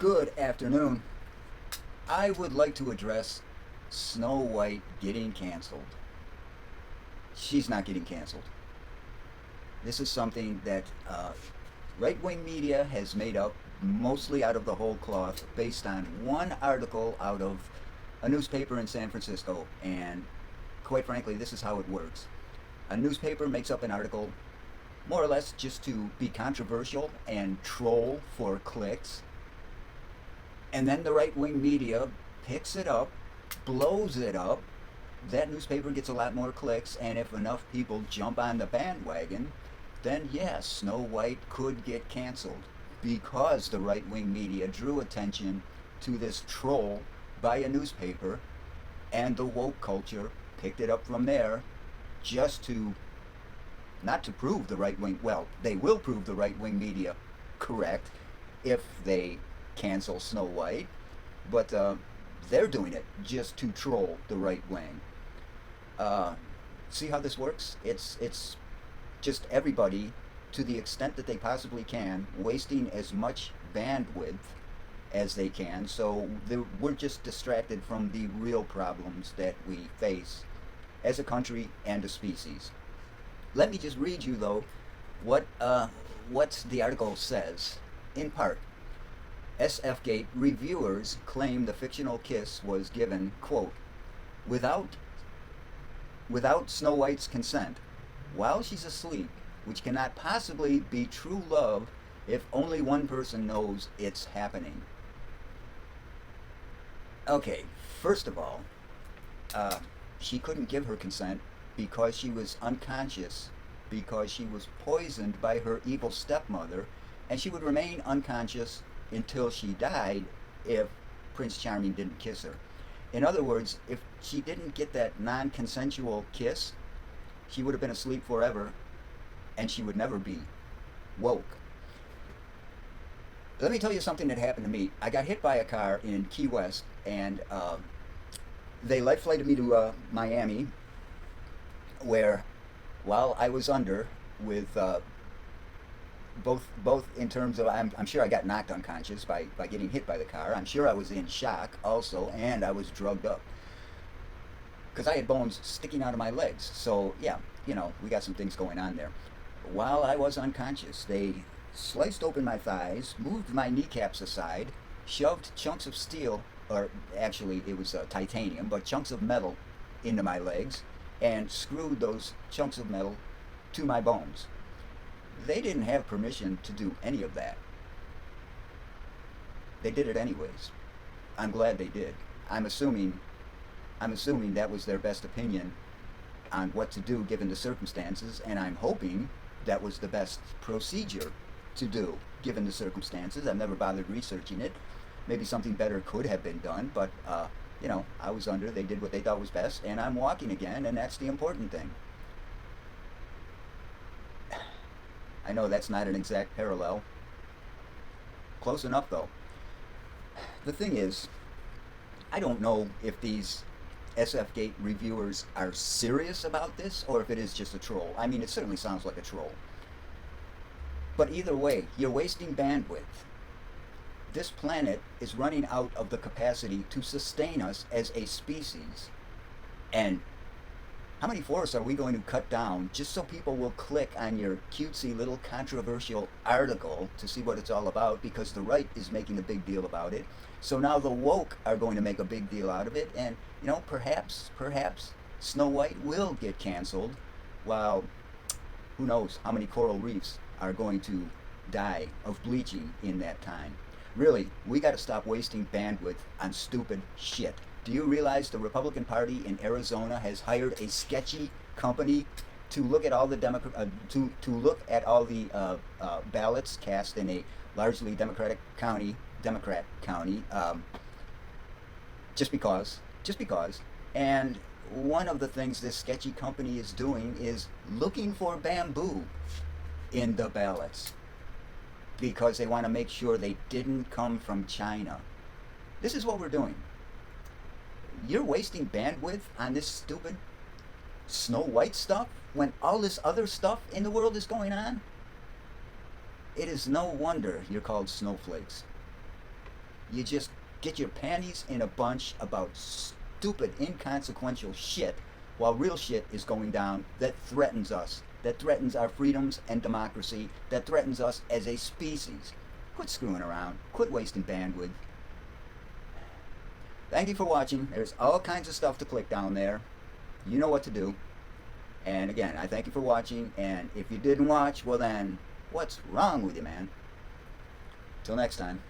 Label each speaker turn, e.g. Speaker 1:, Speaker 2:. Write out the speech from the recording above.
Speaker 1: Good afternoon. I would like to address Snow White getting canceled. She's not getting canceled. This is something that right wing media has made up mostly out of the whole cloth based on one article out of a newspaper in San Francisco. And quite frankly, this is how it works. A newspaper makes up an article more or less just to be controversial and troll for clicks. And then the right wing media picks it up, blows it up. That newspaper gets a lot more clicks, and if enough people jump on the bandwagon, then yes, Snow White could get canceled because the right wing media drew attention to this troll by a newspaper, and the woke culture picked it up from there just to not to prove the right wing, well, they will prove the right wing media correct if they cancel Snow White, but they're doing it just to troll the right wing. Uh, See how this works? It's just everybody, to the extent that they possibly can, wasting as much bandwidth as they can. So we're just distracted from the real problems that we face as a country and a species. Let me just read you though what what the article says. In part, SFgate reviewers claim the fictional kiss was given, quote, without without Snow White's consent, while she's asleep, which cannot possibly be true love if only one person knows it's happening. Okay, first of all, uh, she couldn't give her consent because she was unconscious, because she was poisoned by her evil stepmother, and she would remain unconscious until she died if Prince Charming didn't kiss her. In other words, if she didn't get that non consensual kiss, she would have been asleep forever and she would never be woke. Let me tell you something that happened to me. I got hit by a car in Key West, and they life flighted me to Miami, where while I was under with both in terms of I'm sure I got knocked unconscious by getting hit by the car. I'm sure I was in shock also, and I was drugged up because I had bones sticking out of my legs. So yeah, we got some things going on there. While I was unconscious, they sliced open my thighs, moved my kneecaps aside, shoved chunks of steel, or actually it was titanium, but chunks of metal into my legs, and screwed those chunks of metal to my bones. They didn't have permission to do any of that. They did it anyways. I'm glad they did. I'm assuming I'm assuming that was their best opinion on what to do given the circumstances, and I'm hoping that was the best procedure to do given the circumstances. I've never bothered researching it. Maybe something better could have been done, but I was under. They did what they thought was best, and I'm walking again, and that's the important thing. I know that's not an exact parallel. Close enough, though. The thing is, I don't know if these SFgate reviewers are serious about this or if it is just a troll. I mean, it certainly sounds like a troll. But either way, you're wasting bandwidth. This planet is running out of the capacity to sustain us as a species. And how many forests are we going to cut down just so people will click on your cutesy little controversial article to see what it's all about, because the right is making a big deal about it. So now the woke are going to make a big deal out of it, and perhaps Snow White will get canceled, while who knows how many coral reefs are going to die of bleaching in that time. Really, we got to stop wasting bandwidth on stupid shit. Do you realize the Republican Party in Arizona has hired a sketchy company to look at all the to look at all the ballots cast in a largely Democrat county, just because. And one of the things this sketchy company is doing is looking for bamboo in the ballots because they want to make sure they didn't come from China. This is what we're doing. You're wasting bandwidth on this stupid Snow White stuff when all this other stuff in the world is going on. It is no wonder you're called snowflakes. You just get your panties in a bunch about stupid, inconsequential shit, while real shit is going down that threatens us, that threatens our freedoms and democracy, that threatens us as a species. Quit screwing around. Quit wasting bandwidth. Thank you for watching. There's all kinds of stuff to click down there. You know what to do. And again, I thank you for watching. And if you didn't watch, well then, what's wrong with you, man? Till next time.